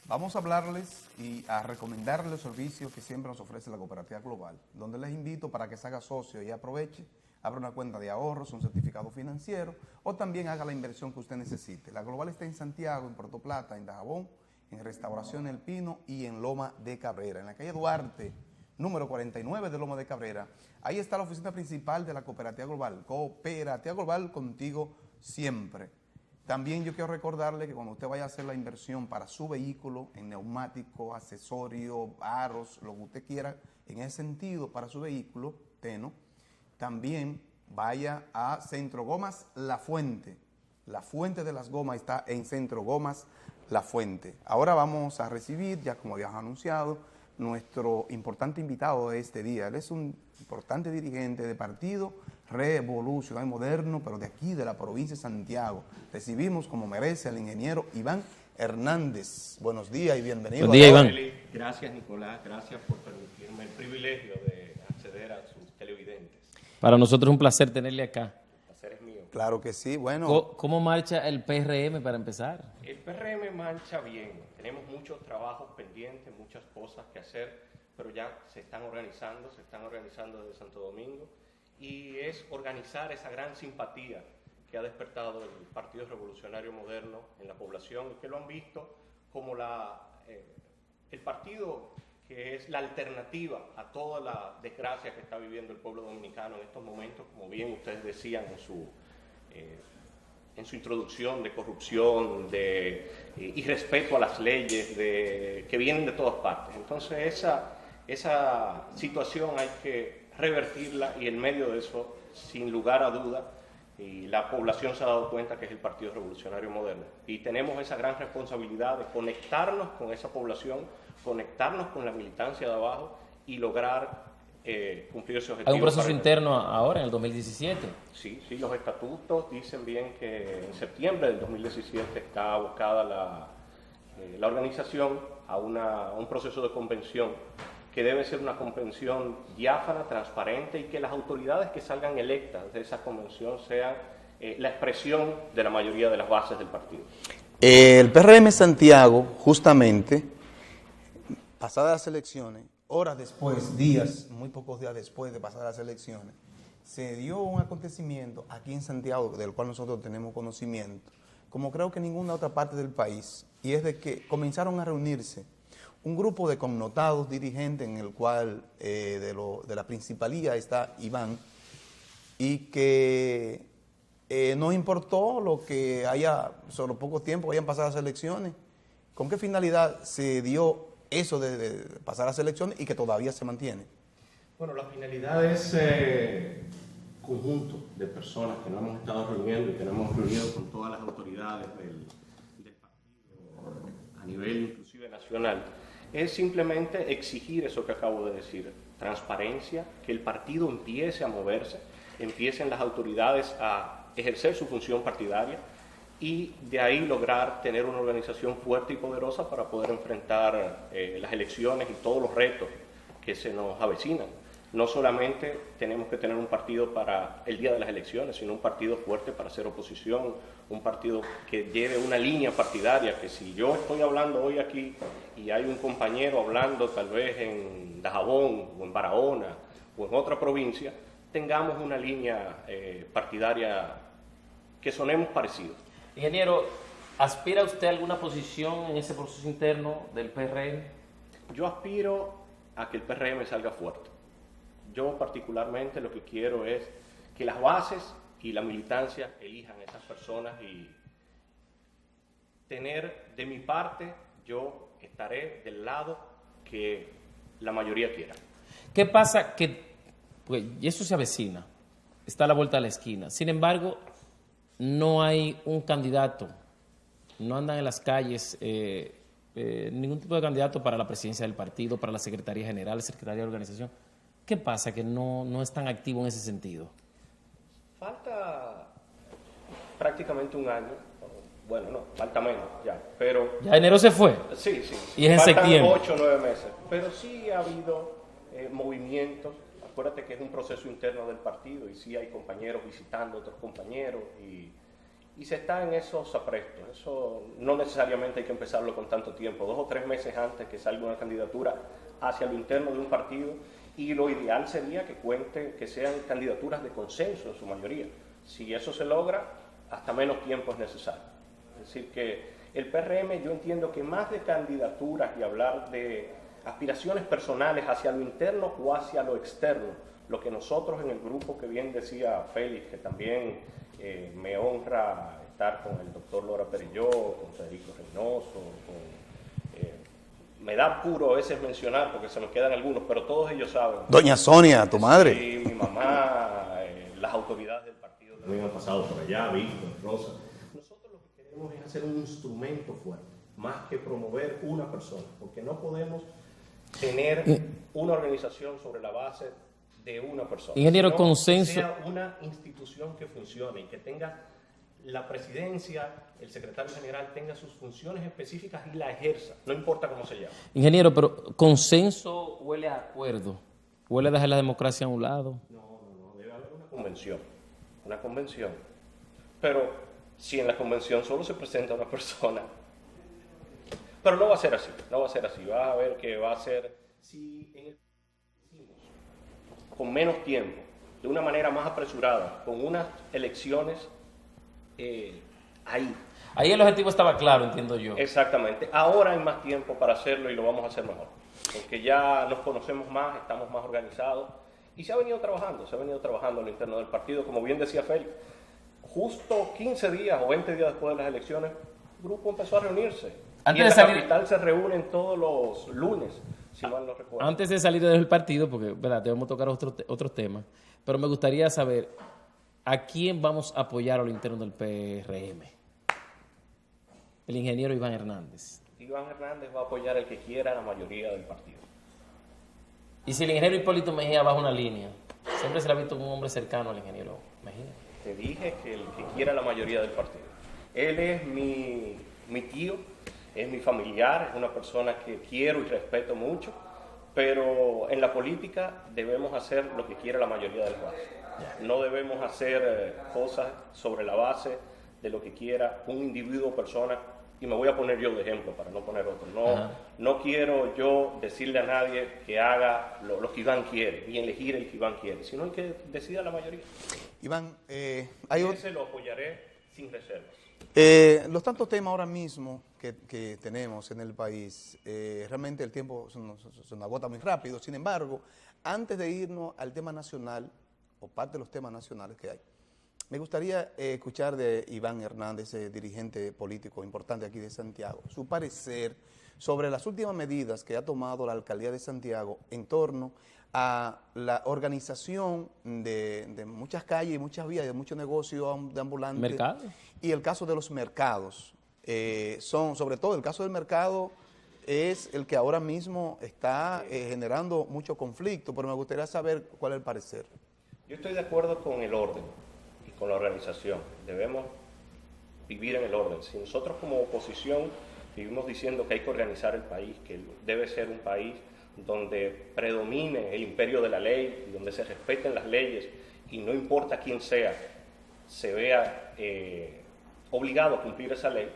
Vamos a hablarles y a recomendarles los servicios que siempre nos ofrece la Cooperativa Global, donde les invito para que se haga socio y aproveche, abra una cuenta de ahorros, un certificado financiero o también haga la inversión que usted necesite. La Global está en Santiago, en Puerto Plata, en Dajabón, en Restauración El Pino y en Loma de Cabrera, en la calle Duarte, número 49 de Loma de Cabrera. Ahí está la oficina principal de la Cooperativa Global. Cooperativa Global, contigo siempre. También yo quiero recordarle que cuando usted vaya a hacer la inversión para su vehículo, en neumático, accesorio, aros, lo que usted quiera, en ese sentido, para su vehículo, Teno, también vaya a Centro Gomas La Fuente. La fuente de las gomas está en Centro Gomas La Fuente. Ahora vamos a recibir, ya como habíamos anunciado, nuestro importante invitado de este día. Él es un importante dirigente de partido revolucionario moderno, pero de aquí, de la provincia de Santiago. Recibimos, como merece, al ingeniero Iván Hernández. Buenos días y bienvenido. Buen día, Iván. Gracias, Nicolás. Gracias por permitirme el privilegio de acceder a sus televidentes. Para nosotros es un placer tenerle acá. El placer es mío. Claro que sí. Bueno, ¿Cómo marcha el PRM para empezar? El PRM marcha bien. Tenemos muchos trabajos pendientes, muchas cosas que hacer, pero ya se están organizando desde Santo Domingo. Y es organizar esa gran simpatía que ha despertado el Partido Revolucionario Moderno en la población y que lo han visto como el partido que es la alternativa a toda la desgracia que está viviendo el pueblo dominicano en estos momentos, como bien ustedes decían en su introducción, de corrupción, de irrespeto a las leyes, que vienen de todas partes. Entonces esa situación hay que revertirla y en medio de eso, sin lugar a duda, y la población se ha dado cuenta que es el Partido Revolucionario Moderno. Y tenemos esa gran responsabilidad de conectarnos con esa población, conectarnos con la militancia de abajo y lograr cumplir ese objetivo. Hay un proceso interno ahora, en el 2017. Sí, los estatutos dicen bien que en septiembre del 2017 está abocada la organización a un proceso de convención que debe ser una convención diáfana, transparente y que las autoridades que salgan electas de esa convención sean la expresión de la mayoría de las bases del partido. El PRM Santiago, justamente, pasadas las elecciones, horas después, días, muy pocos días después de pasadas las elecciones, se dio un acontecimiento aquí en Santiago, del cual nosotros tenemos conocimiento, como creo que en ninguna otra parte del país, y es de que comenzaron a reunirse un grupo de connotados dirigentes en el cual de la principalía está Iván, y que no importó lo que haya, solo poco tiempo hayan pasado las elecciones. ¿Con qué finalidad se dio eso de pasar las elecciones y que todavía se mantiene? Bueno, la finalidad es conjunto de personas que nos hemos estado reuniendo y que nos hemos reunido con todas las autoridades del partido a nivel inclusive nacional. Es simplemente exigir eso que acabo de decir, transparencia, que el partido empiece a moverse, empiecen las autoridades a ejercer su función partidaria y de ahí lograr tener una organización fuerte y poderosa para poder enfrentar las elecciones y todos los retos que se nos avecinan. No solamente tenemos que tener un partido para el día de las elecciones, sino un partido fuerte para hacer oposición, un partido que lleve una línea partidaria, que si yo estoy hablando hoy aquí y hay un compañero hablando tal vez en Dajabón o en Barahona o en otra provincia, tengamos una línea partidaria que sonemos parecidos. Ingeniero, ¿aspira usted a alguna posición en ese proceso interno del PRM? Yo aspiro a que el PRM salga fuerte. Yo particularmente lo que quiero es que las bases y la militancia elijan a esas personas y tener de mi parte, yo estaré del lado que la mayoría quiera. ¿Qué pasa? Pues eso se avecina, está a la vuelta de la esquina. Sin embargo, no hay un candidato, no andan en las calles ningún tipo de candidato para la presidencia del partido, para la Secretaría General, Secretaría de Organización. ¿Qué pasa que no es tan activo en ese sentido? Falta prácticamente un año, bueno, no, falta menos ya, pero... ¿Ya enero se fue? Sí. Y es en faltan septiembre. 8 o 9 meses, pero sí ha habido movimientos. Acuérdate que es un proceso interno del partido y sí hay compañeros visitando a otros compañeros y se está en esos aprestos. Eso no necesariamente hay que empezarlo con tanto tiempo, 2 o 3 meses antes que salga una candidatura hacia lo interno de un partido, y lo ideal sería que sean candidaturas de consenso en su mayoría. Si eso se logra, hasta menos tiempo es necesario. Es decir, que el PRM, yo entiendo que más de candidaturas y hablar de aspiraciones personales hacia lo interno o hacia lo externo, lo que nosotros en el grupo, que bien decía Félix, que también me honra estar con el doctor Lora Perelló, con Federico Reynoso, me da apuro a veces mencionar porque se me quedan algunos, pero todos ellos saben. Doña Sonia, tu madre. Sí, mi mamá, las autoridades del partido también han pasado por allá, Víctor, Rosa. Nosotros lo que queremos es hacer un instrumento fuerte, más que promover una persona, porque no podemos tener una organización sobre la base de una persona. Ingeniero, sino consenso. que sea una institución que funcione y que tenga la presidencia, el secretario general tenga sus funciones específicas y la ejerza, no importa cómo se llame. Ingeniero, pero consenso huele a acuerdo, huele a dejar la democracia a un lado. No, debe haber una convención. Pero si en la convención solo se presenta una persona, pero no va a ser así, vas a ver que va a ser, si en el con menos tiempo, de una manera más apresurada, con unas elecciones Ahí el objetivo estaba claro, entiendo yo. Exactamente. Ahora hay más tiempo para hacerlo y lo vamos a hacer mejor. Porque ya nos conocemos más, estamos más organizados y se ha venido trabajando en lo interno del partido. Como bien decía Félix, justo 15 días o 20 días después de las elecciones, el grupo empezó a reunirse. Y en la capital se reúnen todos los lunes, si mal no recuerdo. Antes de salir del partido, porque ¿verdad? Debemos tocar otros temas, pero me gustaría saber a quién vamos a apoyar a lo interno del PRM. El ingeniero Iván Hernández. Iván Hernández va a apoyar el que quiera la mayoría del partido. Y si el ingeniero Hipólito Mejía baja una línea, siempre se le ha visto como un hombre cercano al ingeniero Mejía. Te dije que el que quiera la mayoría del partido. Él es mi tío, es mi familiar, es una persona que quiero y respeto mucho, pero en la política debemos hacer lo que quiera la mayoría de las bases. No debemos hacer cosas sobre la base de lo que quiera un individuo o persona, y me voy a poner yo de ejemplo para no poner otro. No quiero yo decirle a nadie que haga lo que Iván quiere, ni elegir el que Iván quiere, sino el que decida la mayoría. Iván, ese lo apoyaré sin reservas. Los tantos temas ahora mismo que tenemos en el país, realmente el tiempo se nos agota muy rápido. Sin embargo, antes de irnos al tema nacional, o parte de los temas nacionales que hay, me gustaría escuchar de Iván Hernández, dirigente político importante aquí de Santiago, su parecer sobre las últimas medidas que ha tomado la alcaldía de Santiago en torno a la organización de muchas calles y muchas vías, de muchos negocios de ambulantes. ¿Mercado? Y el caso de los mercados. Sobre todo el caso del mercado es el que ahora mismo está generando mucho conflicto, pero me gustaría saber cuál es el parecer. Yo estoy de acuerdo con el orden y con la organización. Debemos vivir en el orden. Si nosotros como oposición vivimos diciendo que hay que organizar el país, que debe ser un país donde predomine el imperio de la ley, donde se respeten las leyes y no importa quién sea, se vea obligado a cumplir esa ley,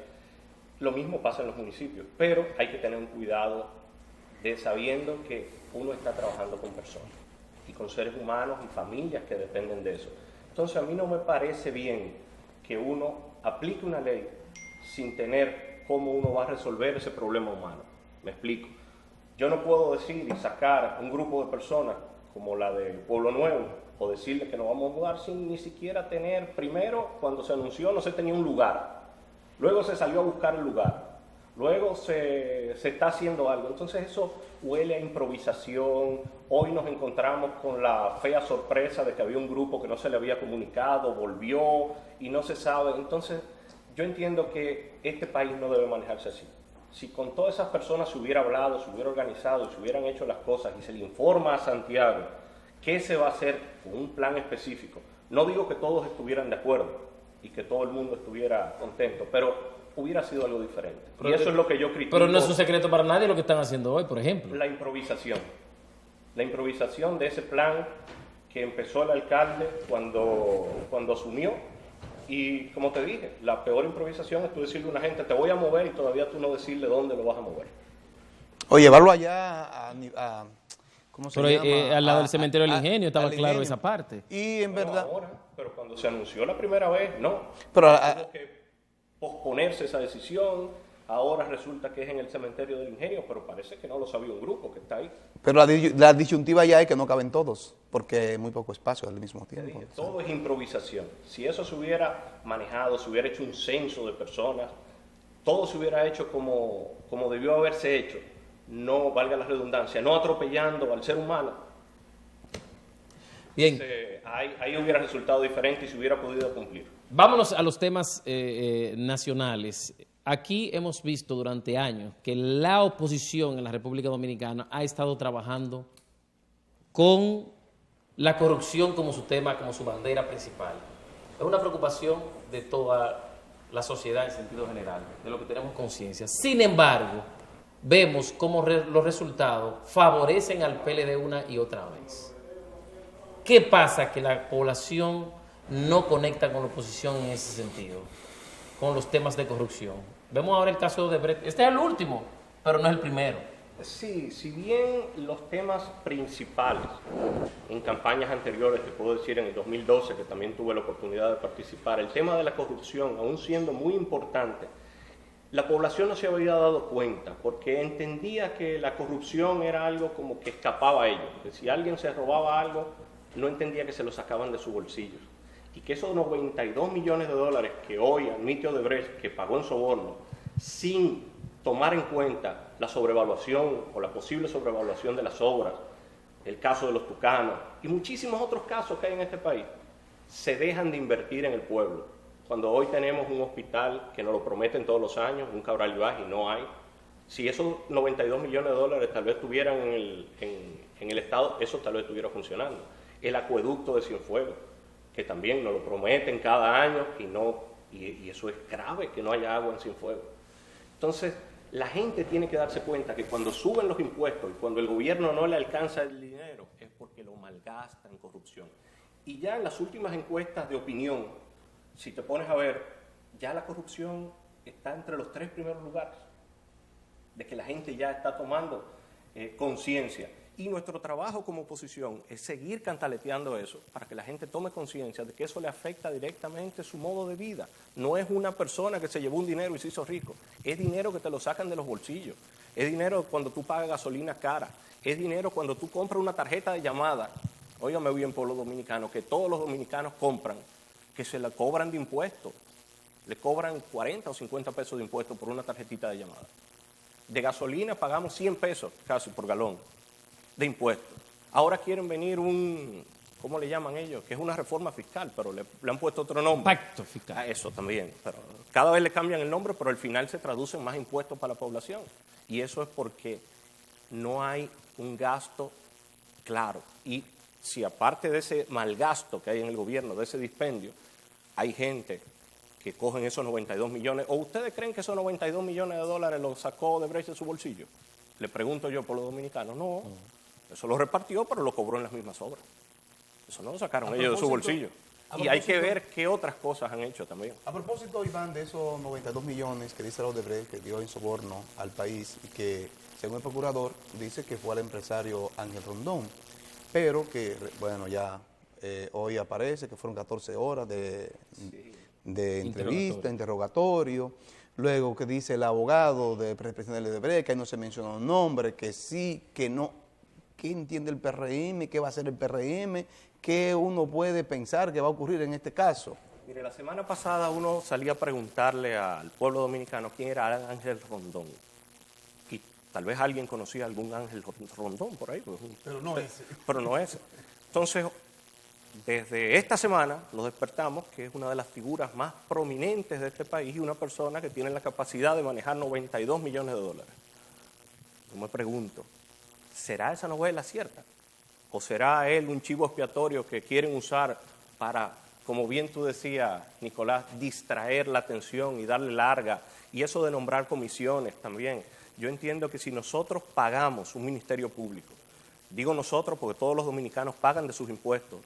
lo mismo pasa en los municipios, pero hay que tener un cuidado de sabiendo que uno está trabajando con personas y con seres humanos y familias que dependen de eso. Entonces a mí no me parece bien que uno aplique una ley sin tener cómo uno va a resolver ese problema humano. Me explico. Yo no puedo decir y sacar un grupo de personas como la del Pueblo Nuevo o decirle que nos vamos a mudar sin ni siquiera tener, primero, cuando se anunció no se tenía un lugar, luego se salió a buscar el lugar, luego se está haciendo algo. Entonces eso huele a improvisación. Hoy nos encontramos con la fea sorpresa de que había un grupo que no se le había comunicado, volvió y no se sabe. Entonces yo entiendo que este país no debe manejarse así. Si con todas esas personas se hubiera hablado, se hubiera organizado, se hubieran hecho las cosas y se le informa a Santiago qué se va a hacer con un plan específico, no digo que todos estuvieran de acuerdo y que todo el mundo estuviera contento, pero hubiera sido algo diferente. Y eso es lo que yo critico. Pero no es un secreto para nadie lo que están haciendo hoy, por ejemplo. La improvisación de ese plan que empezó el alcalde cuando asumió Y como te dije, la peor improvisación es tú decirle a una gente, te voy a mover, y todavía tú no decirle dónde lo vas a mover. O llevarlo allá ¿cómo se Pero llama? al lado del cementerio del Ingenio estaba al claro Ingenio. esa parte. Y en Bueno, verdad... ahora, pero cuando se anunció la primera vez, no. Pero, Tuvo que posponerse esa decisión. Ahora resulta que es en el cementerio del Ingenio, pero parece que no lo sabía un grupo que está ahí. Pero la disyuntiva ya es que no caben todos, porque hay muy poco espacio al mismo Te tiempo. dije, todo es improvisación. Si eso se hubiera manejado, se hubiera hecho un censo de personas, todo se hubiera hecho como debió haberse hecho, no, valga la redundancia, no atropellando al ser humano, Bien, ahí hubiera resultado diferente y se hubiera podido cumplir. vámonos a los temas nacionales. Aquí hemos visto durante años que la oposición en la República Dominicana ha estado trabajando con la corrupción como su tema, como su bandera principal. Es una preocupación de toda la sociedad en sentido general, de lo que tenemos conciencia. Sin embargo, vemos cómo los resultados favorecen al PLD una y otra vez. ¿Qué pasa? Que la población no conecta con la oposición en ese sentido, con los temas de corrupción. Vemos ahora el caso de Odebrecht. Este es el último, pero no es el primero. Sí, si bien los temas principales en campañas anteriores, te puedo decir en el 2012, que también tuve la oportunidad de participar, el tema de la corrupción, aún siendo muy importante, la población no se había dado cuenta, porque entendía que la corrupción era algo como que escapaba a ellos, que si alguien se robaba algo, no entendía que se lo sacaban de sus bolsillos, y que esos 92 millones de dólares que hoy admite Odebrecht, que pagó en soborno, sin tomar en cuenta la sobrevaluación o la posible sobrevaluación de las obras, el caso de los tucanos y muchísimos otros casos que hay en este país, se dejan de invertir en el pueblo. Cuando hoy tenemos un hospital que nos lo prometen todos los años, un Cabral Ibáez, y no hay. Si esos 92 millones de dólares tal vez estuvieran en el Estado, eso tal vez estuviera funcionando. El acueducto de Cienfuegos, que también nos lo prometen cada año y eso es grave, que no haya agua en Cienfuegos. Entonces, la gente tiene que darse cuenta que cuando suben los impuestos y cuando el gobierno no le alcanza el dinero, es porque lo malgasta en corrupción. Y ya en las últimas encuestas de opinión, si te pones a ver, ya la corrupción está entre los 3 primeros lugares, de que la gente ya está tomando conciencia. Y nuestro trabajo como oposición es seguir cantaleteando eso para que la gente tome conciencia de que eso le afecta directamente su modo de vida. No es una persona que se llevó un dinero y se hizo rico, es dinero que te lo sacan de los bolsillos, es dinero cuando tú pagas gasolina cara, es dinero cuando tú compras una tarjeta de llamada. Óigame bien, pueblo dominicano, que todos los dominicanos compran, que se la cobran de impuestos, le cobran 40 o 50 pesos de impuestos por una tarjetita de llamada. De gasolina pagamos 100 pesos casi por galón de impuestos. Ahora quieren venir ¿cómo le llaman ellos? Que es una reforma fiscal, pero le han puesto otro nombre. Pacto fiscal. A eso también. Pero cada vez le cambian el nombre, pero al final se traducen más impuestos para la población. Y eso es porque no hay un gasto claro. Y si aparte de ese mal gasto que hay en el gobierno, de ese dispendio, hay gente que cogen esos 92 millones, ¿o ustedes creen que esos 92 millones de dólares los sacó Odebrecht de su bolsillo? Le pregunto yo por los dominicanos, no. Eso lo repartió, pero lo cobró en las mismas obras. Eso no lo sacaron ellos de su bolsillo. Y hay que ver qué otras cosas han hecho también. A propósito, Iván, de esos 92 millones que dice la Odebrecht que dio en soborno al país y que, según el procurador, dice que fue al empresario Ángel Rondón, pero que, bueno, ya hoy aparece que fueron 14 horas de entrevista, interrogatorio. Luego que dice el abogado del presidente de Odebrecht, que ahí no se mencionó el nombre, que sí, que no. ¿Qué entiende el PRM? ¿Qué va a hacer el PRM? ¿Qué uno puede pensar que va a ocurrir en este caso? Mire, la semana pasada uno salía a preguntarle al pueblo dominicano quién era Ángel Rondón. Y tal vez alguien conocía algún Ángel Rondón por ahí. Pero no ese. Pero no ese. Entonces, desde esta semana nos despertamos que es una de las figuras más prominentes de este país y una persona que tiene la capacidad de manejar 92 millones de dólares. Yo me pregunto, ¿será esa novela cierta? ¿O será él un chivo expiatorio que quieren usar para, como bien tú decías, Nicolás, distraer la atención y darle larga? Y eso de nombrar comisiones también. Yo entiendo que si nosotros pagamos un ministerio público Digo nosotros porque todos los dominicanos pagan de sus impuestos,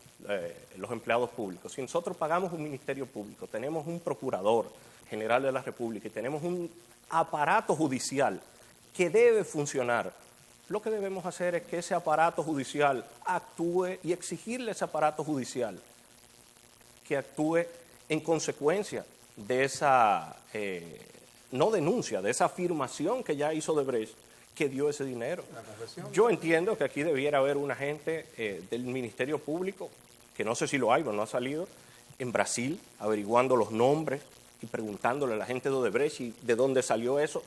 los empleados públicos. Si nosotros pagamos un ministerio público, tenemos un procurador general de la República y tenemos un aparato judicial que debe funcionar, lo que debemos hacer es que ese aparato judicial actúe y exigirle a ese aparato judicial que actúe en consecuencia de esa, no denuncia, de esa afirmación que ya hizo Odebrecht, que dio ese dinero. Yo entiendo que aquí debiera haber un agente del Ministerio Público, que no sé si lo hay o no ha salido, en Brasil, averiguando los nombres y preguntándole a la gente de Odebrecht y de dónde salió eso,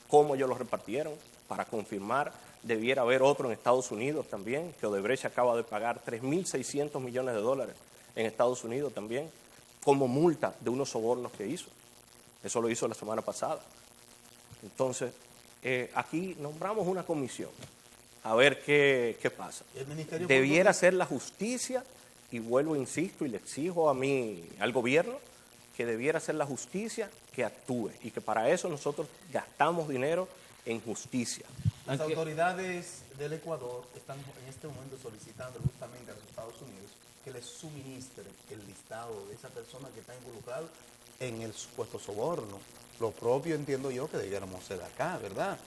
cómo ellos lo repartieron, para confirmar. Debiera haber otro en Estados Unidos también, que Odebrecht acaba de pagar 3.600 millones de dólares en Estados Unidos también, como multa de unos sobornos que hizo. Eso lo hizo la semana pasada. Entonces, aquí nombramos una comisión, a ver qué pasa. Debiera ser la justicia, y vuelvo, insisto, y le exijo al gobierno, que debiera ser la justicia que actúe, y que para eso nosotros gastamos dinero en justicia. Las autoridades del Ecuador están en este momento solicitando justamente a los Estados Unidos que les suministre el listado de esa persona que está involucrada en el supuesto soborno. Lo propio entiendo yo que debiéramos hacer acá, ¿verdad?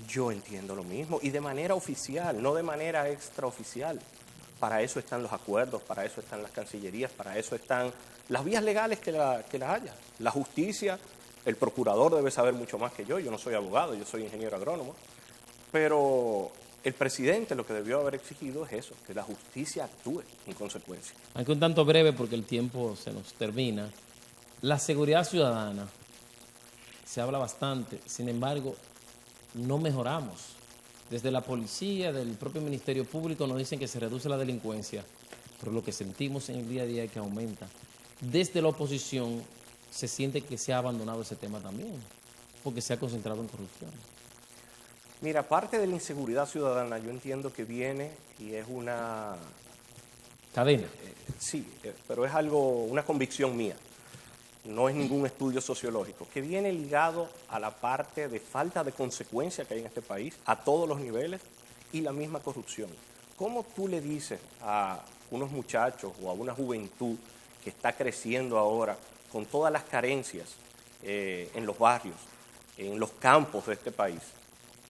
Yo entiendo lo mismo, y de manera oficial, no de manera extraoficial. Para eso están los acuerdos, para eso están las cancillerías, para eso están las vías legales que las haya. La justicia, el procurador debe saber mucho más que yo no soy abogado, yo soy ingeniero agrónomo, pero el presidente lo que debió haber exigido es eso, que la justicia actúe en consecuencia. Aunque un tanto breve porque el tiempo se nos termina, la seguridad ciudadana se habla bastante, sin embargo, no mejoramos. Desde la policía, del propio Ministerio Público nos dicen que se reduce la delincuencia, pero lo que sentimos en el día a día es que aumenta. Desde la oposición se siente que se ha abandonado ese tema también, porque se ha concentrado en corrupción. Mira, parte de la inseguridad ciudadana yo entiendo que viene y es una... Cadena. Sí, pero es algo, una convicción mía. No es ningún estudio sociológico, que viene ligado a la parte de falta de consecuencia que hay en este país, a todos los niveles, y la misma corrupción. ¿Cómo tú le dices a unos muchachos o a una juventud que está creciendo ahora con todas las carencias en los barrios, en los campos de este país,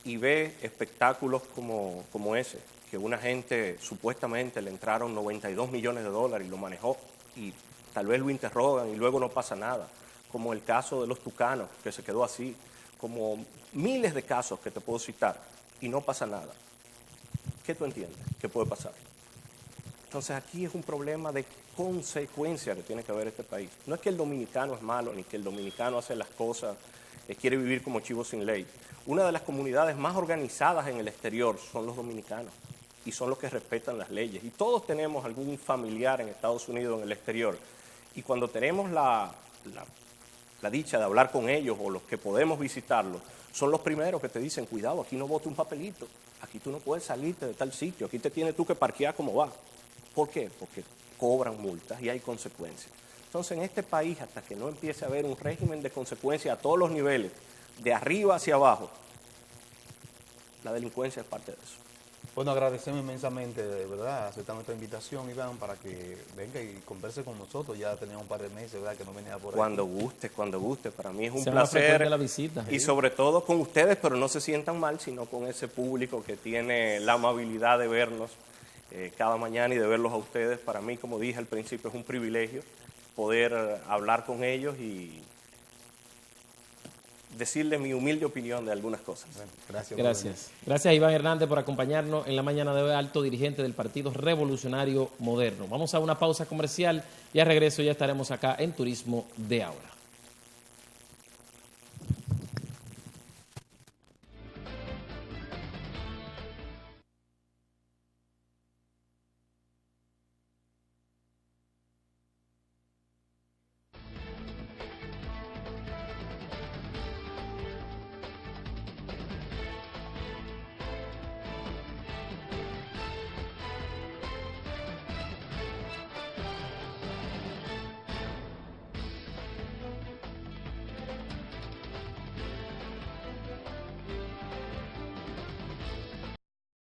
y ve espectáculos como ese, que una gente supuestamente le entraron 92 millones de dólares y lo manejó, y tal vez lo interrogan y luego no pasa nada, como el caso de los tucanos, que se quedó así, como miles de casos que te puedo citar, y no pasa nada? ¿Qué tú entiendes que puede pasar? Entonces aquí es un problema de consecuencia que tiene que haber este país. No es que el dominicano es malo, ni que el dominicano hace las cosas, quiere vivir como chivo sin ley. Una de las comunidades más organizadas en el exterior son los dominicanos, y son los que respetan las leyes. Y todos tenemos algún familiar en Estados Unidos, en el exterior, y cuando tenemos la dicha de hablar con ellos o los que podemos visitarlos, son los primeros que te dicen, cuidado, aquí no bote un papelito, aquí tú no puedes salirte de tal sitio, aquí te tienes tú que parquear como va. ¿Por qué? Porque cobran multas y hay consecuencias. Entonces, en este país, hasta que no empiece a haber un régimen de consecuencias a todos los niveles, de arriba hacia abajo, la delincuencia es parte de eso. Bueno, agradecemos inmensamente, de verdad, aceptar nuestra invitación, Iván, para que venga y converse con nosotros. Ya teníamos un par de meses, ¿verdad?, que no venía por aquí. Cuando guste. Para mí es un Sea más placer. frecuente la visita, y sobre todo con ustedes, pero no se sientan mal, sino con ese público que tiene la amabilidad de vernos cada mañana y de verlos a ustedes. Para mí, como dije al principio, es un privilegio poder hablar con ellos y decirle mi humilde opinión de algunas cosas. Bueno, gracias. Gracias a Iván Hernández por acompañarnos en la mañana de hoy, alto dirigente del Partido Revolucionario Moderno. Vamos a una pausa comercial y al regreso ya estaremos acá en Turismo de Ahora.